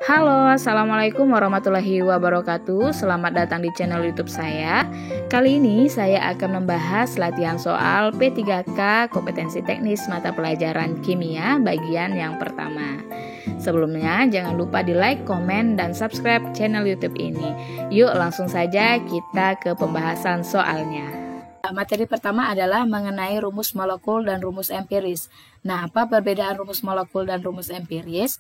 Halo, Assalamualaikum warahmatullahi wabarakatuh. Selamat datang di channel YouTube saya. Kali ini saya akan membahas latihan soal P3K Kompetensi Teknis Mata Pelajaran Kimia bagian yang pertama. Sebelumnya jangan lupa di like, komen, dan subscribe channel YouTube ini. Yuk langsung saja kita ke pembahasan soalnya. Materi pertama adalah mengenai rumus molekul dan rumus empiris. Nah, apa perbedaan rumus molekul dan rumus empiris?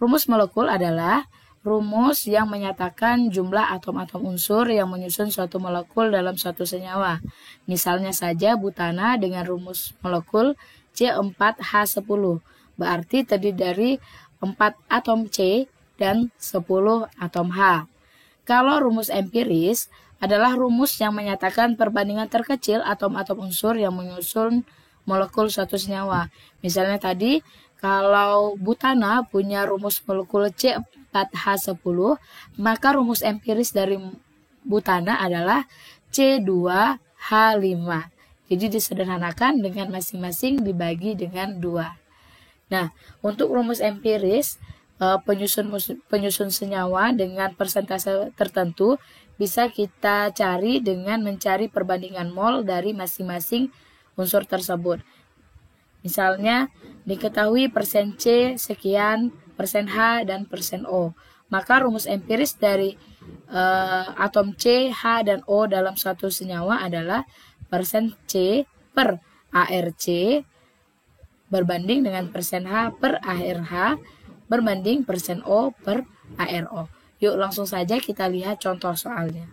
Rumus molekul adalah rumus yang menyatakan jumlah atom-atom unsur yang menyusun suatu molekul dalam suatu senyawa. Misalnya saja butana dengan rumus molekul C4H10, berarti terdiri dari 4 atom C dan 10 atom H. Kalau rumus empiris adalah rumus yang menyatakan perbandingan terkecil atom-atom unsur yang menyusun molekul suatu senyawa. Misalnya tadi, kalau butana punya rumus molekul C4H10, maka rumus empiris dari butana adalah C2H5. Jadi disederhanakan dengan masing-masing dibagi dengan 2. Nah, untuk rumus empiris, penyusun senyawa dengan persentase tertentu bisa kita cari dengan mencari perbandingan mol dari masing-masing unsur tersebut. Misalnya, diketahui persen C sekian, persen H, dan persen O. Maka rumus empiris dari atom C, H, dan O dalam suatu senyawa adalah persen C per ARC berbanding dengan persen H per ARH berbanding persen O per ARO. Yuk langsung saja kita lihat contoh soalnya.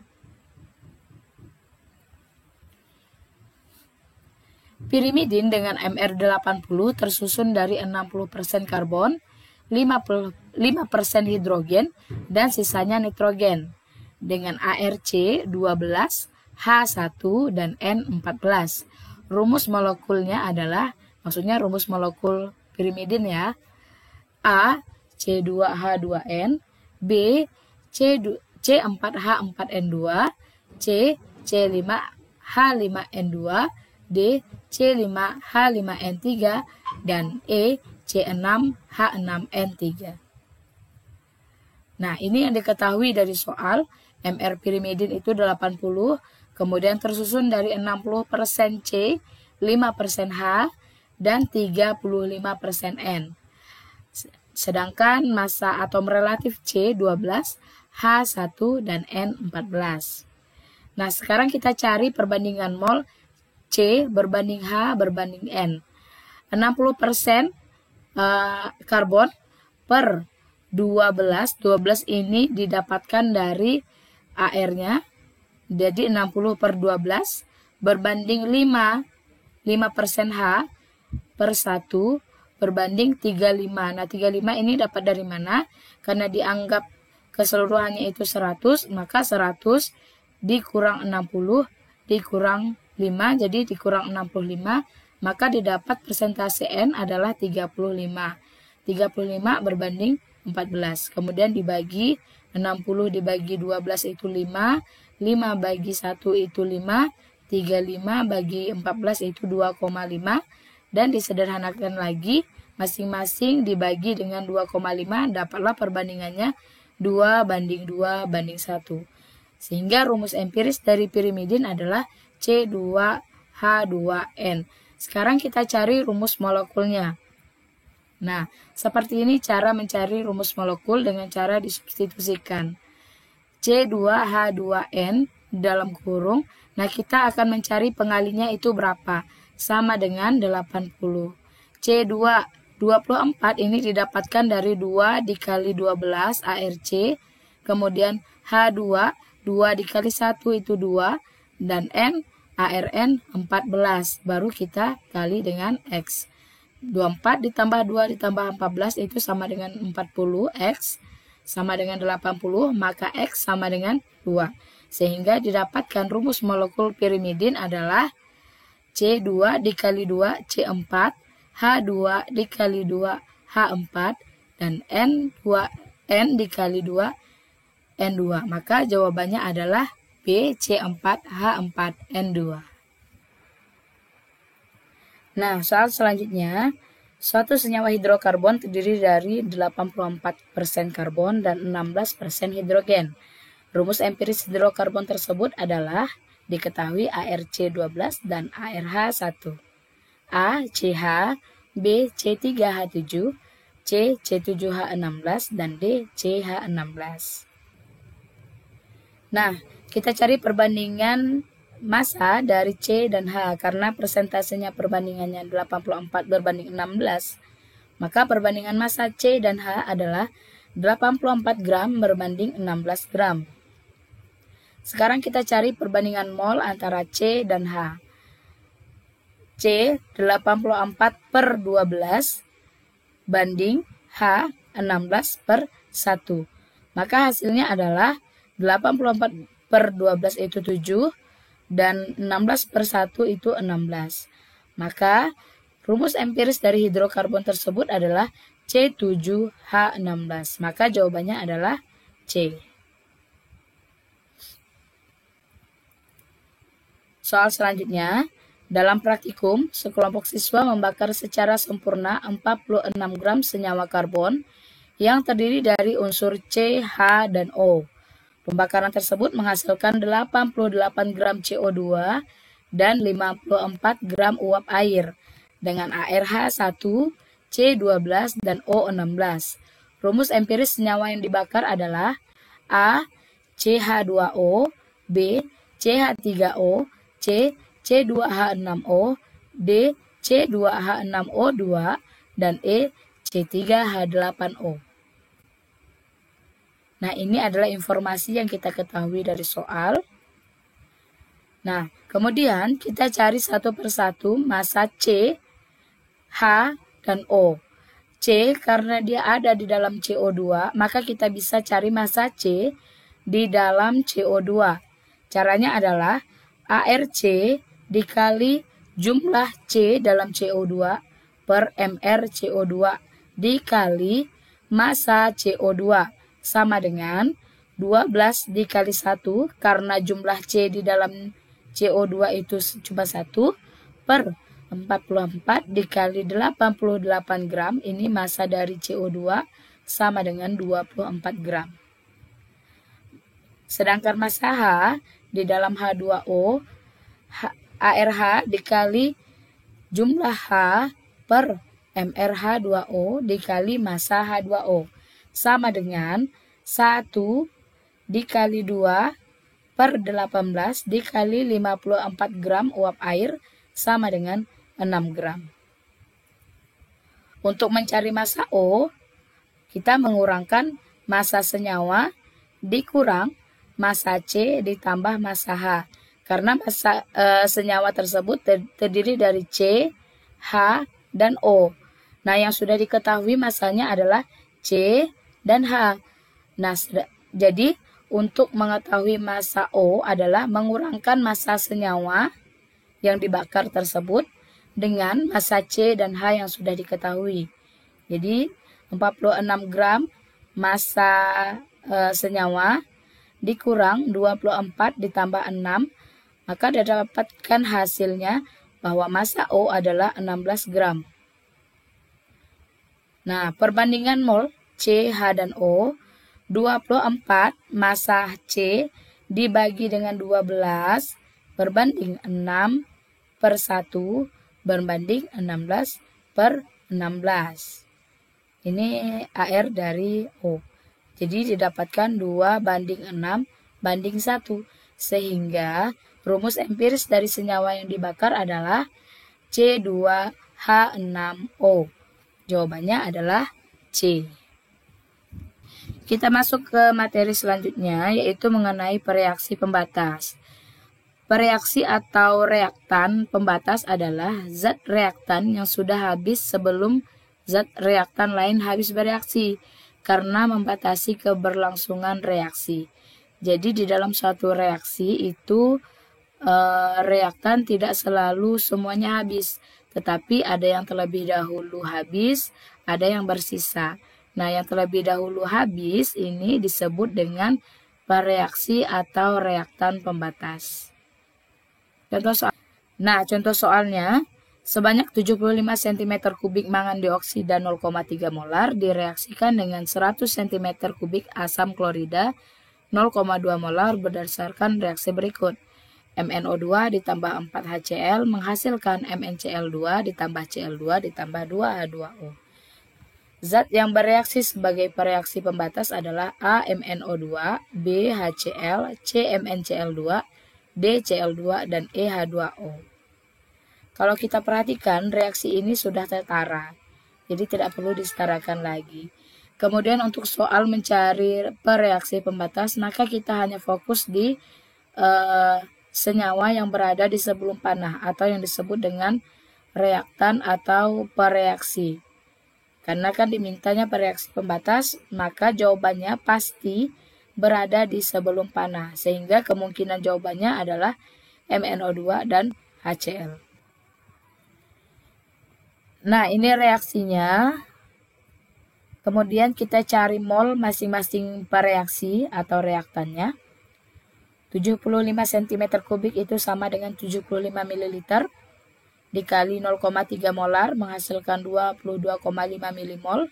Pirimidin dengan Mr80 tersusun dari 60% karbon, 5% hidrogen, dan sisanya nitrogen dengan ARC 12, H1, dan N14. Rumus molekulnya adalah, maksudnya rumus molekul pirimidin ya, A C2H2N, B C4H4N2, C C5H5N2, D C5H5N3, dan E C6H6N3. Nah, ini yang diketahui dari soal. Mr pirimidin itu 80, kemudian tersusun dari 60% C, 5% H, dan 35% N. Sedangkan massa atom relatif C 12, H1, dan N14. Nah, sekarang kita cari perbandingan mol C berbanding H berbanding N. 60% karbon per 12 ini didapatkan dari AR-nya. Jadi 60 per 12 berbanding 5% H per 1 berbanding 35. Nah, 35 ini dapat dari mana? Karena dianggap keseluruhannya itu 100, maka 100 dikurang 60 dikurang 5, jadi dikurang 65, maka didapat persentase N adalah 35. 35 berbanding 14. Kemudian dibagi 60 dibagi 12 itu 5, 5 bagi 1 itu 5, 35 bagi 14 itu 2,5, dan disederhanakan lagi, masing-masing dibagi dengan 2,5, dapatlah perbandingannya 2 banding 2 banding 1. Sehingga rumus empiris dari pirimidin adalah C2H2N. Sekarang kita cari rumus molekulnya. Nah, seperti ini cara mencari rumus molekul dengan cara disubstitusikan. C2H2N dalam kurung. Nah, kita akan mencari pengalinya itu berapa? Sama dengan 80. C2 24 ini didapatkan dari 2 dikali 12 ARC. Kemudian H2 2 dikali 1 itu 2. Dan N, ARN 14, baru kita kali dengan X. 24 ditambah 2 ditambah 14 itu sama dengan 40, X sama dengan 80, maka X sama dengan 2. Sehingga didapatkan rumus molekul pirimidin adalah C2 dikali 2 C4, H2 dikali 2 H4, dan N dikali 2 N2. Maka jawabannya adalah B C4H4N2. Nah, soal selanjutnya, Suatu senyawa hidrokarbon terdiri dari 84% karbon dan 16% hidrogen. Rumus empiris hidrokarbon tersebut adalah diketahui ARC12 dan ARH1. A. CH, B. C3H7, C. C7H16, dan D. CH16. Nah, kita cari perbandingan massa dari C dan H karena persentasenya perbandingannya 84 berbanding 16. Maka perbandingan massa C dan H adalah 84 gram berbanding 16 gram. Sekarang kita cari perbandingan mol antara C dan H. C 84/12 banding H 16/1. Maka hasilnya adalah 84/12 itu 7 dan 16/1 itu 16. Maka rumus empiris dari hidrokarbon tersebut adalah C7H16. Maka jawabannya adalah C. Soal selanjutnya, dalam praktikum, sekelompok siswa membakar secara sempurna 46 gram senyawa karbon yang terdiri dari unsur C, H, dan O. Pembakaran tersebut menghasilkan 88 gram CO2 dan 54 gram uap air dengan ARH1, C12, dan O16. Rumus empiris senyawa yang dibakar adalah A. CH2O, B. CH3O, C. C2H6O, D. C2H6O2, dan E. C3H8O. Nah, ini adalah informasi yang kita ketahui dari soal. Nah, kemudian kita cari satu persatu massa C, H, dan O. C karena dia ada di dalam CO2, maka kita bisa cari massa C di dalam CO2. Caranya adalah ARC dikali jumlah C dalam CO2 per MR CO2 dikali massa CO2 sama dengan 12 dikali 1 karena jumlah C di dalam CO2 itu cuma 1 per 44 dikali 88 gram, ini massa dari CO2 sama dengan 24 gram. Sedangkan massa H di dalam H2O, ARH dikali jumlah H per MrH2O dikali massa H2O sama dengan 1 dikali 2 per 18 dikali 54 gram uap air sama dengan 6 gram. Untuk mencari massa O, kita mengurangkan massa senyawa dikurang massa C ditambah massa H. Karena massa senyawa tersebut terdiri dari C, H, dan O. Nah, yang sudah diketahui massanya adalah C dan H. Nah, jadi untuk mengetahui massa O adalah mengurangkan massa senyawa yang dibakar tersebut dengan massa C dan H yang sudah diketahui. Jadi 46 gram massa senyawa dikurang 24 ditambah 6, maka didapatkan hasilnya bahwa massa O adalah 16 gram. Nah, perbandingan mol C, H, dan O, 24 massa C dibagi dengan 12 berbanding 6 per 1 berbanding 16 per 16. Ini AR dari O. Jadi didapatkan 2 banding 6 banding 1. Sehingga rumus empiris dari senyawa yang dibakar adalah C2H6O. Jawabannya adalah C. Kita masuk ke materi selanjutnya, yaitu mengenai pereaksi pembatas. Pereaksi atau reaktan pembatas adalah zat reaktan yang sudah habis sebelum zat reaktan lain habis bereaksi karena membatasi keberlangsungan reaksi. Jadi di dalam suatu reaksi itu reaktan tidak selalu semuanya habis, tetapi ada yang terlebih dahulu habis, ada yang bersisa. Nah, yang terlebih dahulu habis ini disebut dengan pereaksi atau reaktan pembatas. Contoh soalnya, Sebanyak 75 cm kubik mangan dioksida 0,3 molar direaksikan dengan 100 cm kubik asam klorida 0,2 molar berdasarkan reaksi berikut. MnO2 ditambah 4HCl menghasilkan MnCl2 ditambah Cl2 ditambah 2H2O. Zat yang bereaksi sebagai pereaksi pembatas adalah A MnO2, B HCl, C MnCl2, D Cl2, dan E H2O. Kalau kita perhatikan, reaksi ini sudah setara, jadi tidak perlu disetarakan lagi. Kemudian untuk soal mencari pereaksi pembatas, maka kita hanya fokus di senyawa yang berada di sebelum panah atau yang disebut dengan reaktan atau pereaksi. Karena kan dimintanya pereaksi pembatas, maka jawabannya pasti berada di sebelum panah. Sehingga kemungkinan jawabannya adalah MnO2 dan HCl. Nah, ini reaksinya. Kemudian kita cari mol masing-masing pereaksi atau reaktannya. 75 cm kubik itu sama dengan 75 ml dikali 0,3 molar menghasilkan 22,5 milimol.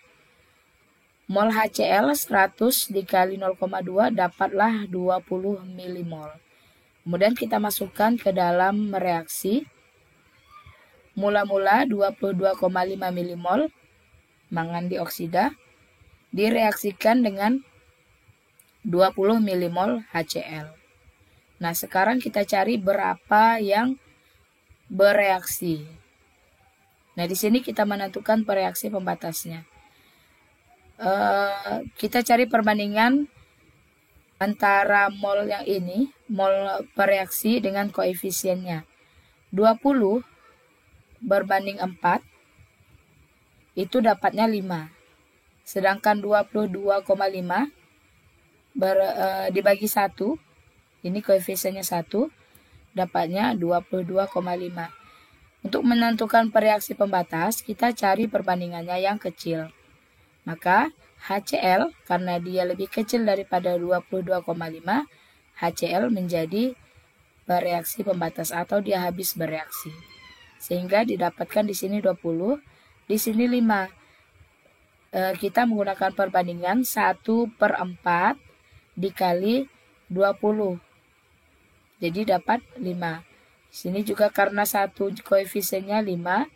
Mol HCl 100 dikali 0,2 dapatlah 20 milimol. Kemudian kita masukkan ke dalam reaksi. Mula-mula 22,5 milimol mangan dioksida direaksikan dengan 20 milimol HCl. Nah, sekarang kita cari berapa yang bereaksi. Nah, di sini kita menentukan pereaksi pembatasnya. Kita cari perbandingan antara mol yang ini, mol pereaksi dengan koefisiennya. 20 berbanding 4, itu dapatnya 5. Sedangkan 22,5 dibagi 1, ini koefisiennya 1, dapatnya 22,5. Untuk menentukan pereaksi pembatas, kita cari perbandingannya yang kecil. Maka HCl, karena dia lebih kecil daripada 22,5, HCl menjadi bereaksi pembatas atau dia habis bereaksi. Sehingga didapatkan di sini 20, di sini 5. Kita menggunakan perbandingan 1/4 dikali 20. Jadi dapat 5. Di sini juga karena 1 koefisiennya 5,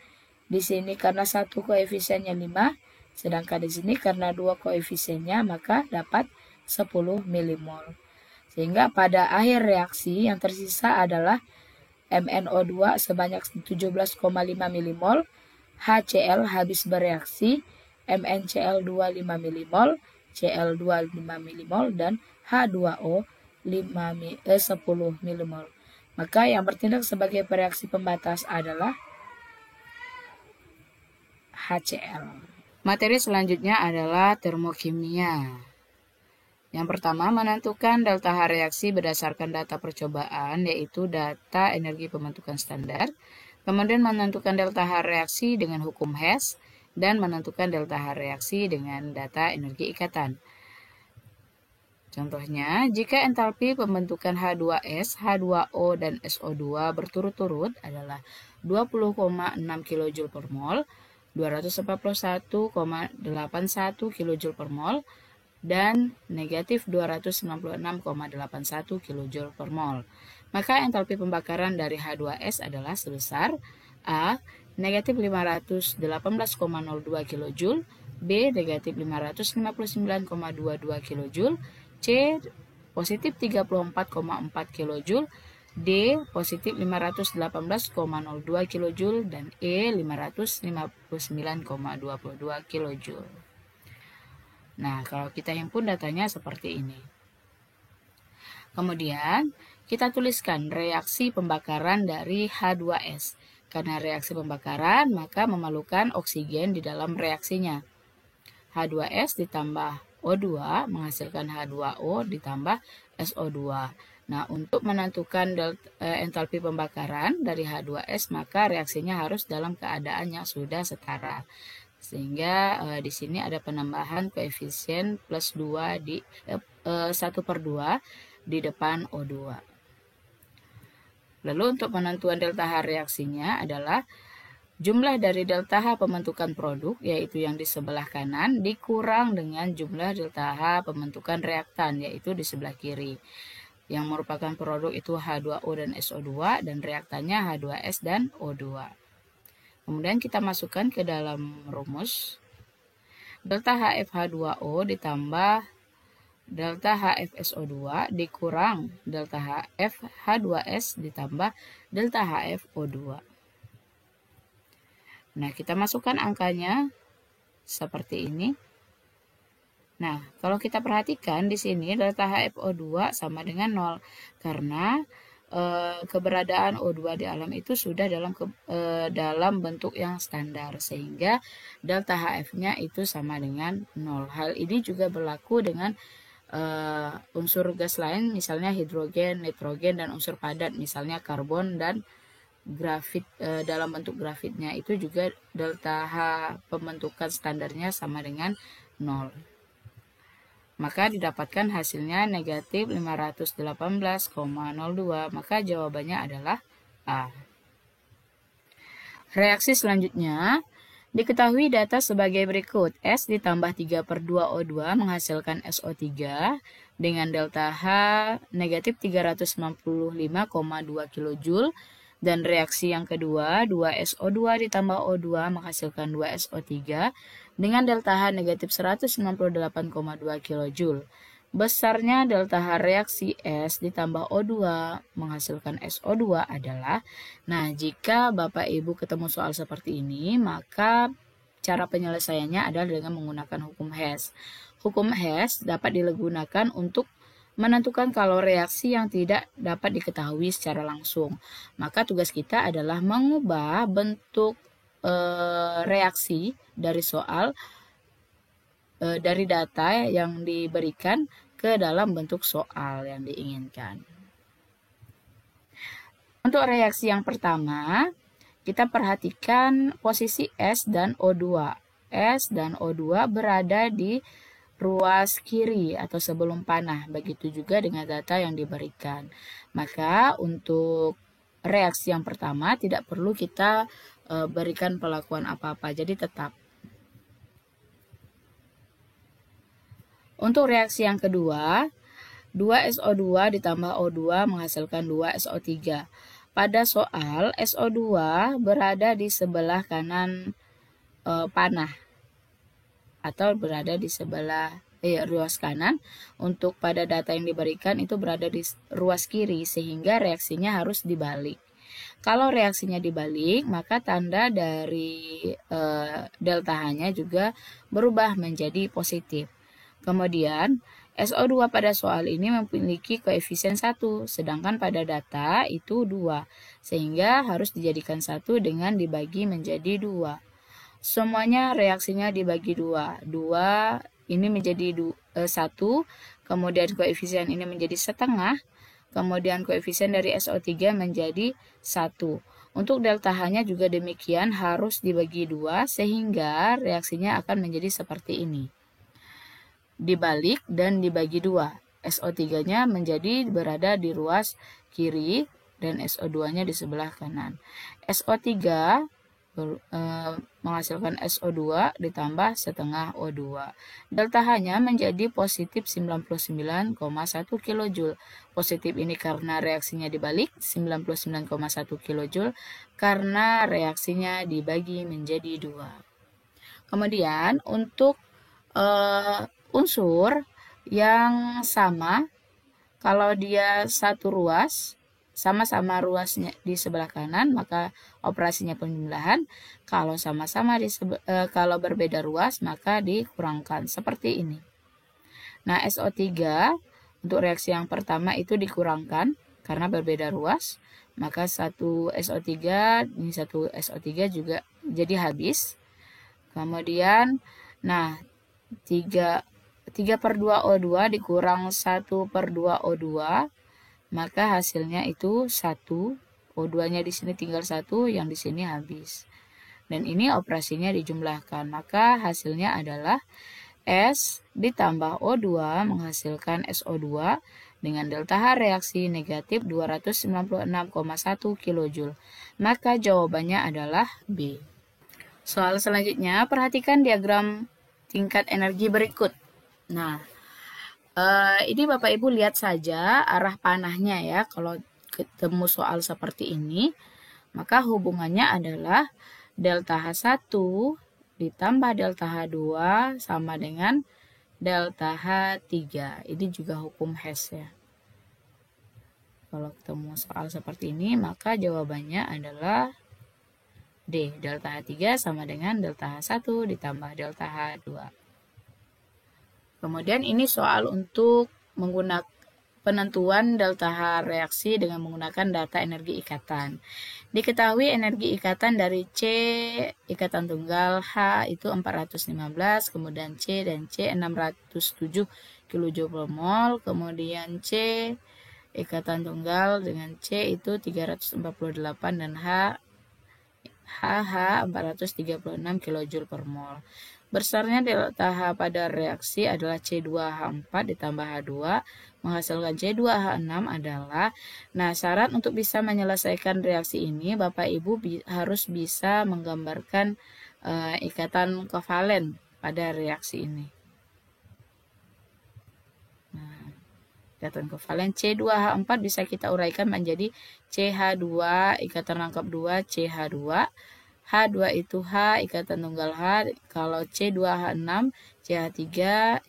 di sini karena 1 koefisiennya 5, sedangkan di sini karena 2 koefisiennya maka dapat 10 milimol. Sehingga pada akhir reaksi yang tersisa adalah MnO2 sebanyak 17,5 milimol, HCl habis bereaksi, MnCl2 5 milimol, Cl2 5 milimol, dan H2O 10 milimol. Maka yang bertindak sebagai pereaksi pembatas adalah HCl. Materi selanjutnya adalah termokimia. Yang pertama, menentukan delta H reaksi berdasarkan data percobaan, yaitu data energi pembentukan standar. Kemudian menentukan delta H reaksi dengan hukum Hess, dan menentukan delta H reaksi dengan data energi ikatan. Contohnya, jika entalpi pembentukan H2S, H2O, dan SO2 berturut-turut adalah 20,6 kJ per mol, 241,81 kJ per mol, dan negatif 296,81 kJ per mol. Maka entalpi pembakaran dari H2S adalah sebesar A. Negatif 518,02 kJ, B. Negatif 559,22 kJ, C. Positif 34,4 kJ, D. Positif 518,02 kJ, dan E. 559,22 kJ. Nah, kalau kita himpun datanya seperti ini. Kemudian, kita tuliskan reaksi pembakaran dari H2S. Karena reaksi pembakaran, maka memerlukan oksigen di dalam reaksinya. H2S ditambah O2 menghasilkan H2O ditambah SO2. Nah, untuk menentukan entalpi pembakaran dari H2S, maka reaksinya harus dalam keadaan yang sudah setara. Sehingga di sini ada penambahan koefisien plus 2 di 1/2 di depan O2. Lalu untuk penentuan delta H reaksinya adalah Jumlah dari delta H pembentukan produk, yaitu yang di sebelah kanan, dikurang dengan jumlah delta H pembentukan reaktan, yaitu di sebelah kiri. Yang merupakan produk itu H2O dan SO2, dan reaktannya H2S dan O2. Kemudian kita masukkan ke dalam rumus. Delta HFH2O ditambah delta HFSO2 dikurang delta HFH2S ditambah delta HFO2. Nah, kita masukkan angkanya seperti ini. Nah, kalau kita perhatikan di sini delta HFO2 sama dengan 0 karena keberadaan O2 di alam itu sudah dalam bentuk yang standar sehingga delta HF-nya itu sama dengan 0. Hal ini juga berlaku dengan unsur gas lain misalnya hidrogen, nitrogen, dan unsur padat misalnya karbon dan grafit. Dalam bentuk grafitnya itu juga delta H pembentukan standarnya sama dengan 0. Maka didapatkan hasilnya negatif 518,02. Maka jawabannya adalah A. Reaksi selanjutnya, diketahui data sebagai berikut. S ditambah 3/2O2 menghasilkan SO3 dengan delta H negatif 395,2 kJ. Dan reaksi yang kedua, 2SO2 ditambah O2 menghasilkan 2SO3 dengan delta H negatif 198,2 kJ. Besarnya delta H reaksi S ditambah O2 menghasilkan SO2 adalah, nah jika Bapak Ibu ketemu soal seperti ini, maka cara penyelesaiannya adalah dengan menggunakan hukum Hess. Hukum Hess dapat digunakan untuk menentukan kalau reaksi yang tidak dapat diketahui secara langsung. Maka tugas kita adalah mengubah bentuk reaksi dari soal dari data yang diberikan ke dalam bentuk soal yang diinginkan. Untuk reaksi yang pertama, kita perhatikan posisi S dan O2. S dan O2 berada di ruas kiri atau sebelum panah, begitu juga dengan data yang diberikan. Maka untuk reaksi yang pertama tidak perlu kita berikan perlakuan apa-apa, jadi tetap. Untuk reaksi yang kedua, 2SO2 ditambah O2 menghasilkan 2SO3. Pada soal, SO2 berada di sebelah kanan panah atau berada di sebelah ruas kanan. Untuk pada data yang diberikan itu berada di ruas kiri sehingga reaksinya harus dibalik. Kalau reaksinya dibalik, maka tanda dari delta H-nya juga berubah menjadi positif. Kemudian SO2 pada soal ini memiliki koefisien 1, sedangkan pada data itu 2, sehingga harus dijadikan 1 dengan dibagi menjadi 2. Semuanya reaksinya dibagi 2. 2 ini menjadi 1, kemudian koefisien ini menjadi setengah, kemudian koefisien dari SO3 menjadi 1. Untuk delta H-nya juga demikian harus dibagi 2 sehingga reaksinya akan menjadi seperti ini. Dibalik dan dibagi 2. SO3-nya menjadi berada di ruas kiri dan SO2-nya di sebelah kanan. SO3 menghasilkan SO2 ditambah setengah O2. Delta H-nya menjadi positif 99,1 kJ. Positif ini karena reaksinya dibalik, 99,1 kJ karena reaksinya dibagi menjadi 2. Kemudian untuk unsur yang sama, kalau dia satu ruas, sama-sama ruasnya di sebelah kanan, maka operasinya penjumlahan. Kalau sama-sama kalau berbeda ruas, maka dikurangkan seperti ini. Nah, SO3 untuk reaksi yang pertama itu dikurangkan karena berbeda ruas, maka satu SO3 ini satu SO3 juga jadi habis. Kemudian, nah 3/2O2 dikurang 1/2O2, maka hasilnya itu 1. O2-nya di sini tinggal 1, yang di sini habis. Dan ini operasinya dijumlahkan, maka hasilnya adalah S ditambah O2 menghasilkan SO2 dengan delta H reaksi negatif 296,1 kJ. Maka jawabannya adalah B. Soal selanjutnya, perhatikan diagram tingkat energi berikut. Nah, ini Bapak Ibu lihat saja arah panahnya ya. Kalau ketemu soal seperti ini, maka hubungannya adalah delta H1 ditambah delta H2 sama dengan delta H3. Ini juga hukum Hess ya. Kalau ketemu soal seperti ini, maka jawabannya adalah D. Delta H3 sama dengan delta H1 ditambah delta H2. Kemudian ini soal untuk menggunakan penentuan delta H reaksi dengan menggunakan data energi ikatan. Diketahui energi ikatan dari C ikatan tunggal H itu 415, kemudian C dan C 607 kJ per mol, kemudian C ikatan tunggal dengan C itu 348 dan HH 436 kJ per mol. Besarnya delta H pada reaksi adalah C2H4 ditambah H2 menghasilkan C2H6 adalah. Nah, syarat untuk bisa menyelesaikan reaksi ini Bapak Ibu harus bisa menggambarkan ikatan kovalen pada reaksi ini. Nah, ikatan kovalen C2H4 bisa kita uraikan menjadi CH2 ikatan rangkap 2 CH2. H2 itu H ikatan tunggal H, kalau C2H6 CH3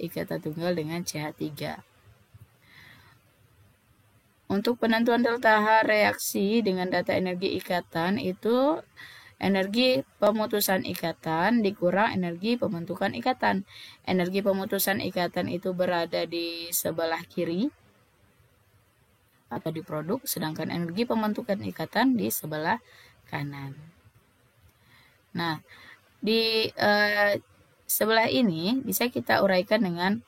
ikatan tunggal dengan CH3. Untuk penentuan delta H reaksi dengan data energi ikatan itu energi pemutusan ikatan dikurang energi pembentukan ikatan. Energi pemutusan ikatan itu berada di sebelah kiri atau di produk, sedangkan energi pembentukan ikatan di sebelah kanan. Nah, di sebelah ini bisa kita uraikan dengan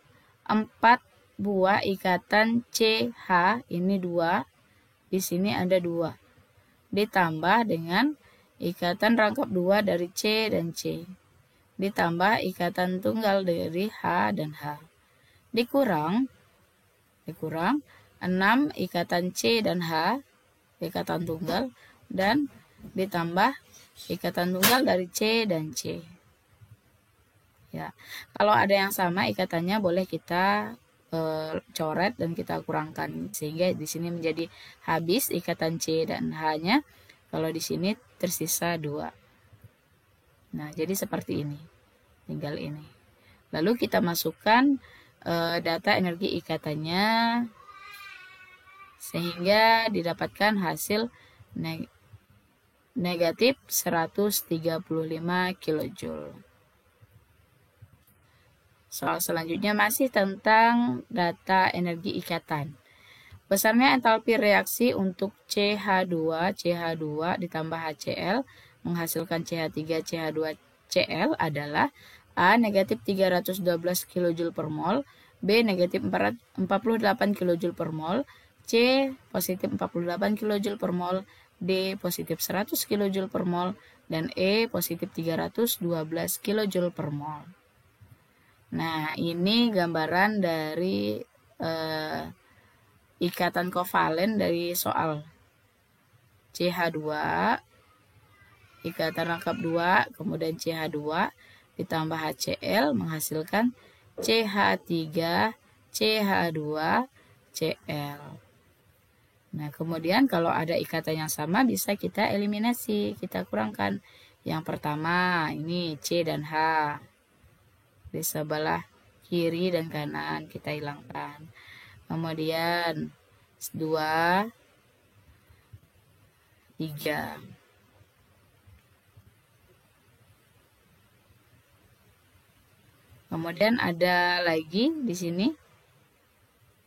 4 buah ikatan CH, ini 2, di sini ada 2. Ditambah dengan ikatan rangkap 2 dari C dan C. Ditambah ikatan tunggal dari H dan H. Dikurang 6 ikatan C dan H, ikatan tunggal, dan ditambah ikatan tunggal dari C dan C. Ya, kalau ada yang sama ikatannya boleh kita coret dan kita kurangkan sehingga di sini menjadi habis ikatan C dan H-nya. Kalau di sini tersisa 2. Nah, jadi seperti ini. Tinggal ini. Lalu kita masukkan data energi ikatannya sehingga didapatkan hasil negatif 135 kJ. Soal selanjutnya masih tentang data energi ikatan. Besarnya entalpi reaksi untuk CH2 ditambah HCl menghasilkan CH3 CH2Cl adalah A negatif 312 kJ per mol, B negatif 48 kJ per mol, C positif 48 kJ per mol, D positif 100 kJ per mol, dan E positif 312 kJ per mol. Nah, ini gambaran dari ikatan kovalen dari soal CH2, ikatan rangkap 2, kemudian CH2 ditambah HCl menghasilkan CH3, CH2Cl. Nah, kemudian kalau ada ikatan yang sama bisa kita eliminasi, kita kurangkan. Yang pertama ini C dan H. Di sebelah kiri dan kanan kita hilangkan. Kemudian 2, 3. Kemudian ada lagi di sini.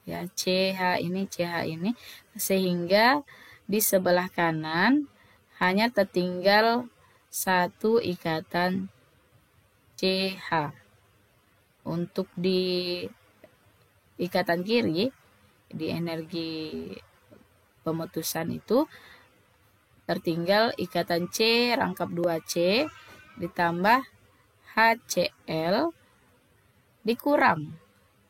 Ya, CH ini sehingga di sebelah kanan hanya tertinggal 1 ikatan CH. Untuk di ikatan kiri di energi pemutusan itu tertinggal ikatan C rangkap 2C ditambah HCl dikurang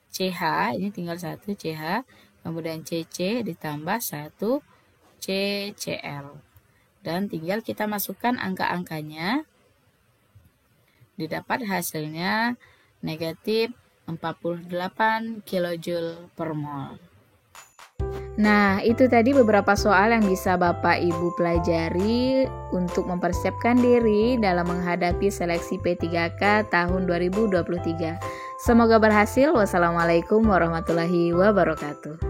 CH, ini tinggal 1 CH, kemudian CC ditambah 1 CCl. Dan tinggal kita masukkan angka-angkanya. didapat hasilnya negatif 48 kJ per mol. Nah, itu tadi beberapa soal yang bisa Bapak Ibu pelajari untuk mempersiapkan diri dalam menghadapi seleksi P3K tahun 2023. Semoga berhasil. Wassalamualaikum warahmatullahi wabarakatuh.